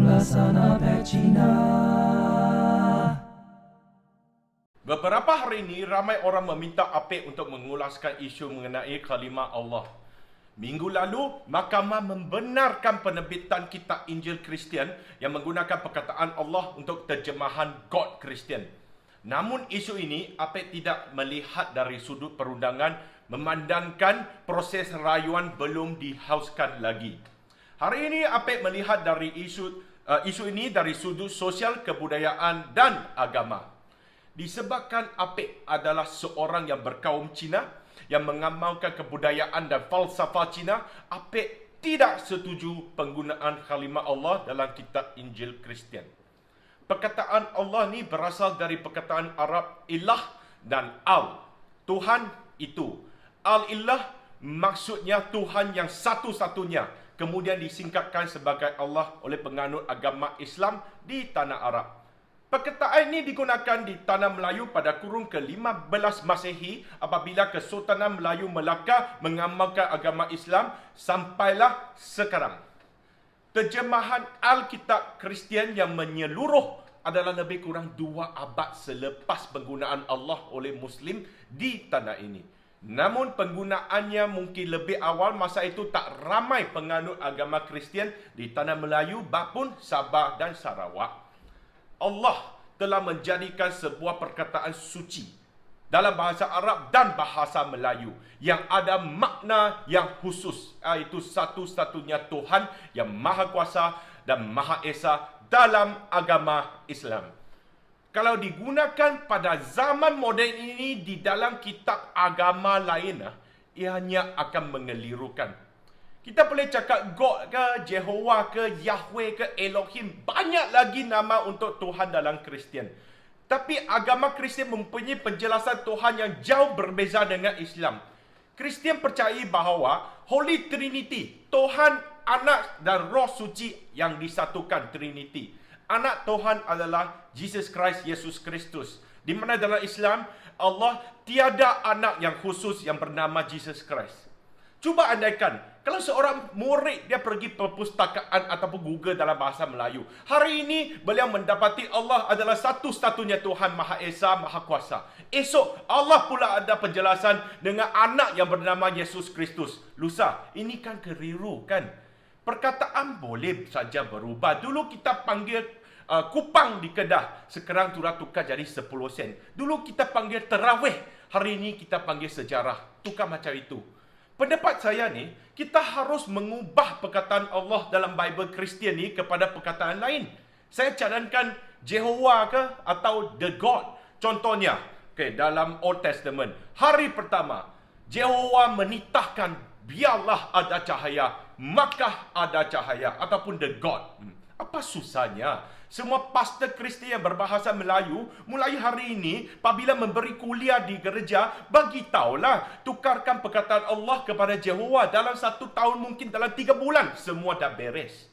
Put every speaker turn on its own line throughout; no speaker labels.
Sulasana Pecina.
Beberapa hari ini, ramai orang meminta Apek untuk mengulaskan isu mengenai kalimah Allah. Minggu lalu, Mahkamah membenarkan penerbitan kitab Injil Kristian yang menggunakan perkataan Allah untuk terjemahan God Kristian. Namun isu ini, Apek tidak melihat dari sudut perundangan, memandangkan proses rayuan belum dihauskan lagi. Hari ini, Apek melihat dari isu ini dari sudut sosial, kebudayaan dan agama. Disebabkan Apek adalah seorang yang berkaum Cina, yang mengamalkan kebudayaan dan falsafah Cina, Apek tidak setuju penggunaan kalimah Allah dalam kitab Injil Kristian. Perkataan Allah ni berasal dari perkataan Arab ilah dan al. Tuhan itu. Al-ilah maksudnya Tuhan yang satu-satunya. Kemudian disingkatkan sebagai Allah oleh penganut agama Islam di tanah Arab. Perkataan ini digunakan di tanah Melayu pada kurun ke-15 Masehi apabila Kesultanan Melayu Melaka mengamalkan agama Islam sampailah sekarang. Terjemahan Alkitab Kristian yang menyeluruh adalah lebih kurang 2 abad selepas penggunaan Allah oleh Muslim di tanah ini. Namun penggunaannya mungkin lebih awal, masa itu tak ramai penganut agama Kristian di tanah Melayu, maupun Sabah dan Sarawak. Allah telah menjadikan sebuah perkataan suci dalam bahasa Arab dan bahasa Melayu yang ada makna yang khusus, iaitu satu-satunya Tuhan yang Maha Kuasa dan Maha Esa dalam agama Islam. Kalau digunakan pada zaman moden ini di dalam kitab agama lain, ianya akan mengelirukan. Kita boleh cakap God ke, Jehovah ke, Yahweh ke, Elohim. Banyak lagi nama untuk Tuhan dalam Kristian. Tapi agama Kristian mempunyai penjelasan Tuhan yang jauh berbeza dengan Islam. Kristian percayai bahawa Holy Trinity, Tuhan, Anak dan Roh Suci yang disatukan Trinity. Anak Tuhan adalah Jesus Christ, Yesus Kristus. Di mana dalam Islam, Allah tiada anak yang khusus yang bernama Jesus Christ. Cuba andaikan, kalau seorang murid dia pergi perpustakaan ataupun Google dalam bahasa Melayu. Hari ini beliau mendapati Allah adalah satu-satunya Tuhan Maha Esa, Maha Kuasa. Esok Allah pula ada penjelasan dengan anak yang bernama Yesus Kristus. Lusa, ini kan keliru kan? Perkataan boleh saja berubah. Dulu kita panggil kupang di Kedah, sekarang tukar jadi 10 sen. Dulu kita panggil terawih, hari ini kita panggil sejarah. Tukar macam itu. Pendapat saya ni, kita harus mengubah perkataan Allah dalam Bible Kristian ni kepada perkataan lain. Saya cadangkan Jehovah ke atau The God. Contohnya, dalam Old Testament, hari pertama, Jehovah menitahkan, biarlah ada cahaya, maka ada cahaya, ataupun The God. Apa susahnya? Semua pastor Kristian yang berbahasa Melayu, mulai hari ini, apabila memberi kuliah di gereja, bagi tahulah, tukarkan perkataan Allah kepada Jehovah. Dalam 1 tahun, mungkin dalam 3 bulan, semua dah beres.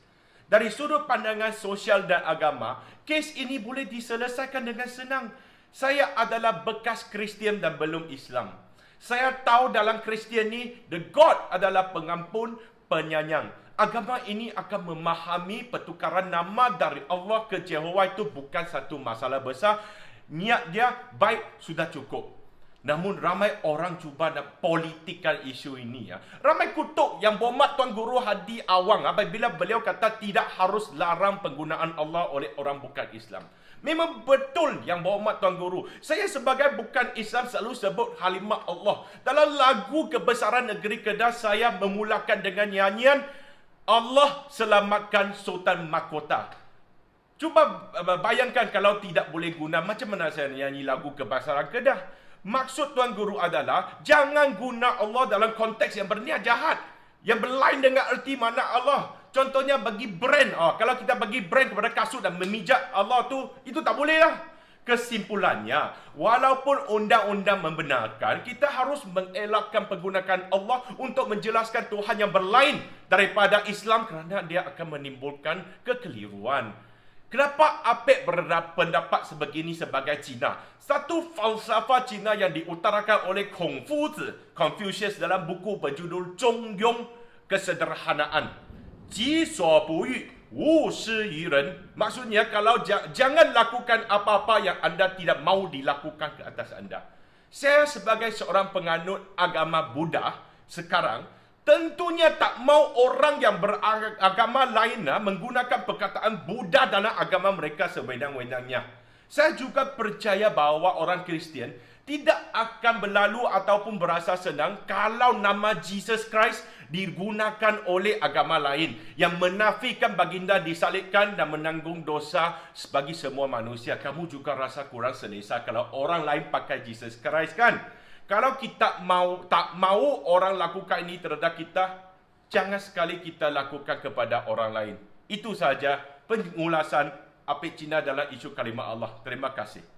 Dari sudut pandangan sosial dan agama, kes ini boleh diselesaikan dengan senang. Saya adalah bekas Kristian dan belum Islam. Saya tahu dalam Kristian ni, the God adalah pengampun, penyayang. Agama ini akan memahami pertukaran nama dari Allah ke Jehovah itu bukan satu masalah besar. Niat dia baik, sudah cukup. Namun ramai orang cuba nak politikkan isu ini. Ramai kutuk yang berhormat Tuan Guru Hadi Awang apabila beliau kata tidak harus larang penggunaan Allah oleh orang bukan Islam. Memang betul yang berhormat Tuan Guru. Saya sebagai bukan Islam selalu sebut kalimah Allah. Dalam lagu Kebesaran Negeri Kedah, saya memulakan dengan nyanyian Allah selamatkan Sultan Mahkota. Cuba bayangkan kalau tidak boleh guna, macam mana saya nyanyi lagu Kebesaran Kedah? Maksud Tuan Guru adalah, jangan guna Allah dalam konteks yang berniat jahat, yang berlain dengan erti mana Allah. Contohnya bagi brand. Kalau kita bagi brand kepada kasut dan memijat Allah tu, itu tak boleh lah. Kesimpulannya, walaupun undang-undang membenarkan, kita harus mengelakkan penggunaan Allah untuk menjelaskan Tuhan yang berlain daripada Islam kerana dia akan menimbulkan kekeliruan. Kenapa Apek berpendapat sebegini sebagai Cina? Satu falsafah Cina yang diutarakan oleh Confucius dalam buku berjudul Zhongyong, Kesederhanaan. Ji suo bu yu, wu shi yi ren. Maksudnya kalau jangan lakukan apa-apa yang anda tidak mau dilakukan ke atas anda. Saya sebagai seorang penganut agama Buddha sekarang, tentunya tak mau orang yang beragama lain menggunakan perkataan Buddha dalam agama mereka sewenang-wenangnya. Saya juga percaya bahawa orang Kristian tidak akan berlalu ataupun berasa senang kalau nama Jesus Christ digunakan oleh agama lain yang menafikan baginda disalibkan dan menanggung dosa bagi semua manusia. Kamu juga rasa kurang selesa kalau orang lain pakai Jesus Christ, kan? Kalau kita tak mau orang lakukan ini terhadap kita, jangan sekali kita lakukan kepada orang lain. Itu saja pengulasan Apek Cina dalam isu kalimah Allah. Terima kasih.